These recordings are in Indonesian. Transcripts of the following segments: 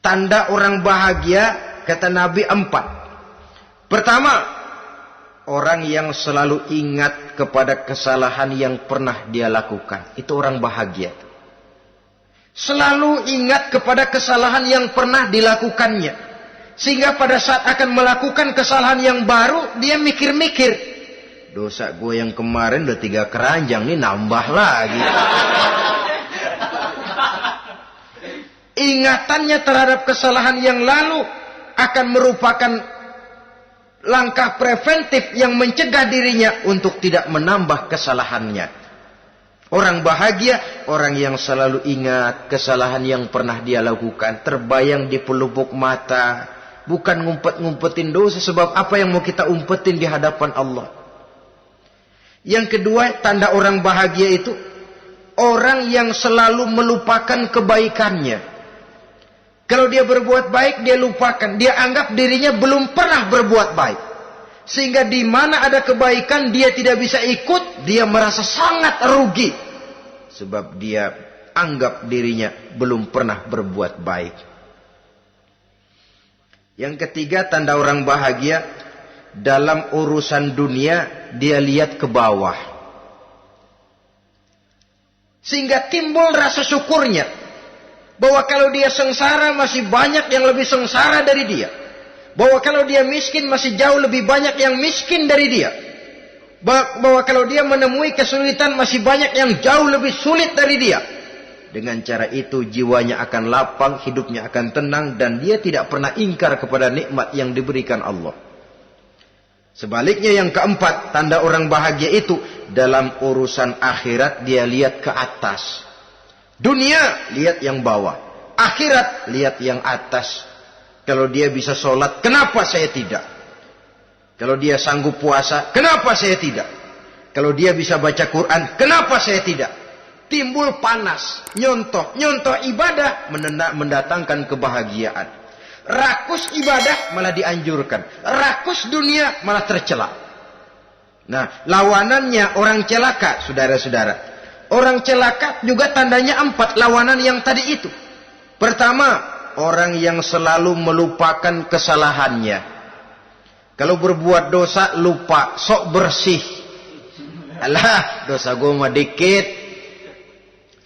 Tanda orang bahagia kata Nabi 4. Pertama, orang yang selalu ingat kepada kesalahan yang pernah dia lakukan. Itu orang bahagia. Selalu ingat kepada kesalahan yang pernah dilakukannya. Sehingga pada saat akan melakukan kesalahan yang baru, dia mikir-mikir. Dosa gue yang kemarin udah 3 keranjang, nih nambah lagi. Ingatannya terhadap kesalahan yang lalu akan merupakan langkah preventif yang mencegah dirinya untuk tidak menambah kesalahannya. Orang bahagia, orang yang selalu ingat kesalahan yang pernah dia lakukan, terbayang di pelupuk mata, bukan ngumpet-ngumpetin dosa, sebab apa yang mau kita umpetin di hadapan Allah. Yang kedua, tanda orang bahagia itu orang yang selalu melupakan kebaikannya. Kalau dia berbuat baik, dia lupakan. Dia anggap dirinya belum pernah berbuat baik. Sehingga di mana ada kebaikan, dia tidak bisa ikut. Dia merasa sangat rugi. Sebab dia anggap dirinya belum pernah berbuat baik. Yang ketiga, tanda orang bahagia. Dalam urusan dunia, dia lihat ke bawah. Sehingga timbul rasa syukurnya. Bahwa kalau dia sengsara masih banyak yang lebih sengsara dari dia. Bahwa kalau dia miskin masih jauh lebih banyak yang miskin dari dia. Bahwa kalau dia menemui kesulitan masih banyak yang jauh lebih sulit dari dia. Dengan cara itu jiwanya akan lapang, hidupnya akan tenang, dan dia tidak pernah ingkar kepada nikmat yang diberikan Allah. Sebaliknya yang keempat, tanda orang bahagia itu dalam urusan akhirat dia lihat ke atas. Dunia, lihat yang bawah. Akhirat, lihat yang atas. Kalau dia bisa sholat, kenapa saya tidak? Kalau dia sanggup puasa, kenapa saya tidak? Kalau dia bisa baca Quran, kenapa saya tidak? Timbul panas, nyontoh ibadah, mendatangkan kebahagiaan. Rakus ibadah malah dianjurkan. Rakus dunia malah tercela. Nah, lawanannya orang celaka, saudara-saudara. Orang celaka juga tandanya 4 lawanan yang tadi itu. Pertama, orang yang selalu melupakan kesalahannya. Kalau berbuat dosa lupa, sok bersih. Alah, dosa gue mah dikit.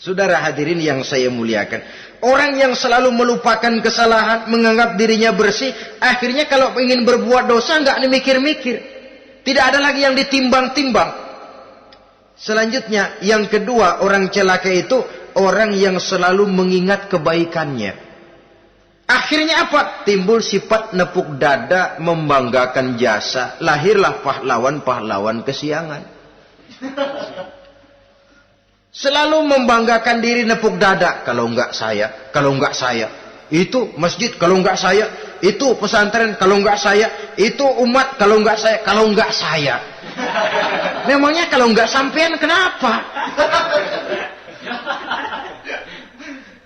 Saudara hadirin yang saya muliakan, orang yang selalu melupakan kesalahan, menganggap dirinya bersih, akhirnya kalau ingin berbuat dosa nggak mikir-mikir. Tidak ada lagi yang ditimbang-timbang. Selanjutnya, yang kedua, orang celaka itu orang yang selalu mengingat kebaikannya. Akhirnya apa? Timbul sifat nepuk dada, membanggakan jasa. Lahirlah pahlawan-pahlawan kesiangan. Selalu membanggakan diri, nepuk dada. Kalau enggak saya. Itu masjid, kalau enggak saya. Itu pesantren, kalau enggak saya. Itu umat, kalau enggak saya. Memangnya kalau enggak sampean kenapa?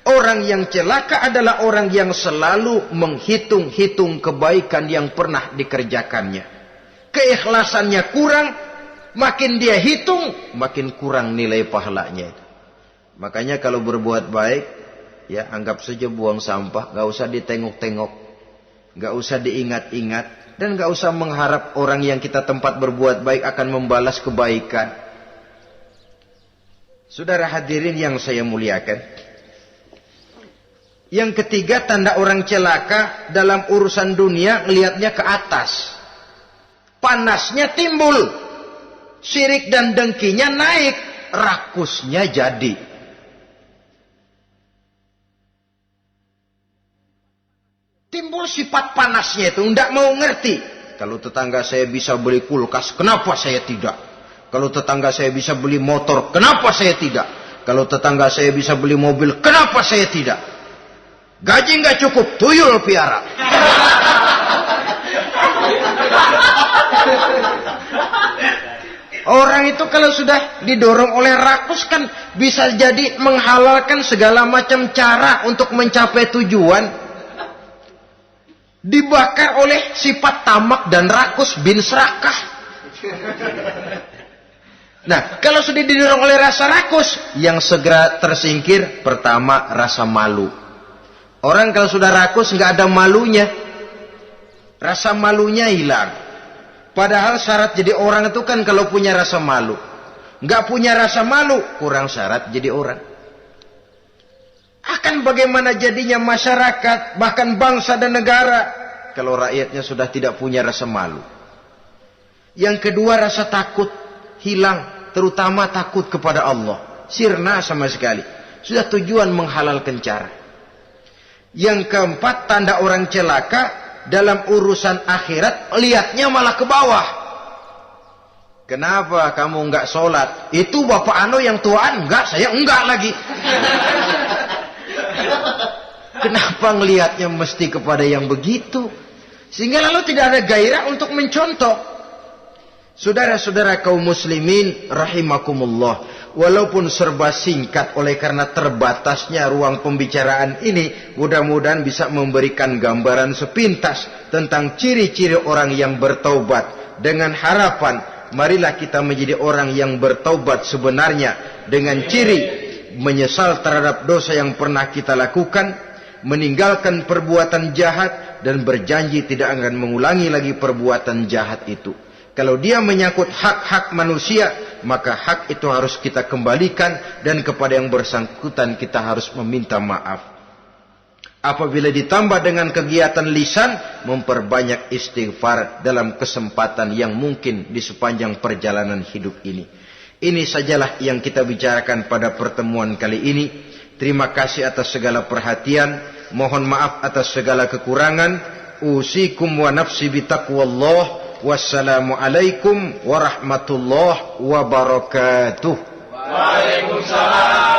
Orang yang celaka adalah orang yang selalu menghitung-hitung kebaikan yang pernah dikerjakannya. Keikhlasannya kurang, makin dia hitung, makin kurang nilai pahalanya. Makanya kalau berbuat baik, ya anggap saja buang sampah, gak usah ditengok-tengok, gak usah diingat-ingat. Dan gak usah mengharap orang yang kita tempat berbuat baik akan membalas kebaikan. Saudara hadirin yang saya muliakan. Yang ketiga, tanda orang celaka dalam urusan dunia, ngelihatnya ke atas. Panasnya timbul. Syirik dan dengkinya naik. Rakusnya jadi. Timbul sifat panasnya itu, tidak mau ngerti. Kalau tetangga saya bisa beli kulkas, kenapa saya tidak? Kalau tetangga saya bisa beli motor, kenapa saya tidak? Kalau tetangga saya bisa beli mobil, kenapa saya tidak? Gaji nggak cukup, tuyul piara. Orang itu kalau sudah didorong oleh rakus kan bisa jadi menghalalkan segala macam cara untuk mencapai tujuan. Dibakar oleh sifat tamak dan rakus bin serakah. Nah, kalau sudah didorong oleh rasa rakus, yang segera tersingkir, pertama rasa malu. Orang kalau sudah rakus nggak ada malunya, rasa malunya hilang. Padahal syarat jadi orang itu kan kalau punya rasa malu. Nggak punya rasa malu, kurang syarat jadi orang. Akan bagaimana jadinya masyarakat, bahkan bangsa dan negara, kalau rakyatnya sudah tidak punya rasa malu. Yang kedua, rasa takut hilang, terutama takut kepada Allah. Sirna sama sekali. Sudah tujuan menghalalkan cara. Yang keempat, tanda orang celaka dalam urusan akhirat, lihatnya malah ke bawah. Kenapa kamu enggak sholat? Itu bapak anu yang tuaan, enggak, saya enggak lagi. Kenapa ngelihatnya mesti kepada yang begitu? Sehingga lalu tidak ada gairah untuk mencontoh. Saudara-saudara kaum muslimin rahimakumullah, walaupun serba singkat oleh karena terbatasnya ruang pembicaraan ini, mudah-mudahan bisa memberikan gambaran sepintas tentang ciri-ciri orang yang bertaubat. Dengan harapan, marilah kita menjadi orang yang bertaubat sebenarnya, dengan ciri menyesal terhadap dosa yang pernah kita lakukan, meninggalkan perbuatan jahat, dan berjanji tidak akan mengulangi lagi perbuatan jahat itu. Kalau dia menyangkut hak-hak manusia, maka hak itu harus kita kembalikan, dan kepada yang bersangkutan kita harus meminta maaf. Apabila ditambah dengan kegiatan lisan, memperbanyak istighfar dalam kesempatan yang mungkin di sepanjang perjalanan hidup ini. Ini sajalah yang kita bicarakan pada pertemuan kali ini. Terima kasih atas segala perhatian. Mohon maaf atas segala kekurangan. Usikum wa nafsi bitaqwallah. Wassalamualaikum warahmatullahi wabarakatuh. Waalaikumsalam.